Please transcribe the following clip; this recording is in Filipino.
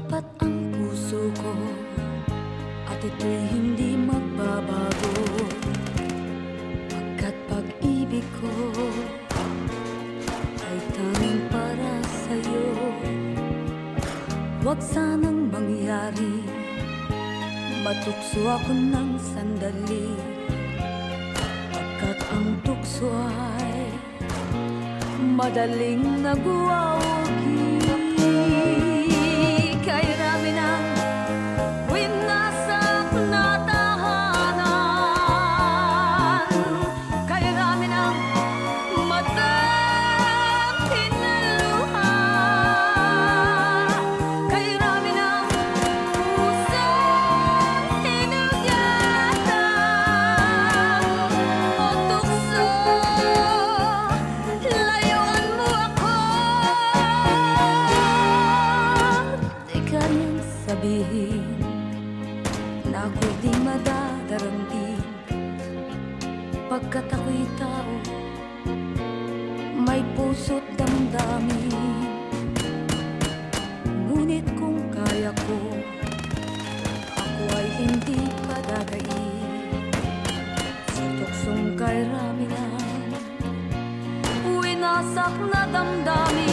Tapat ang puso ko at ito'y hindi magbabago, pagkat pag-ibig ko ay tanging para sa'yo. Huwag sanang mangyari matukso ako ng sandali, pagkat ang tukso ay madaling nagwawagi. Kay rami ng winasak na tahanan, kay rami ng matang hinaluha, kay rami ng pusong hinugatan. O tukso, layuan mo ako. Di ka nang sabihin na ako'y di madadaramdin, pagkat ako'y tao, may puso't damdamin. Ngunit kung kaya ko, ako ay hindi padadain sa tuksong kay rami ng winasak na damdamin.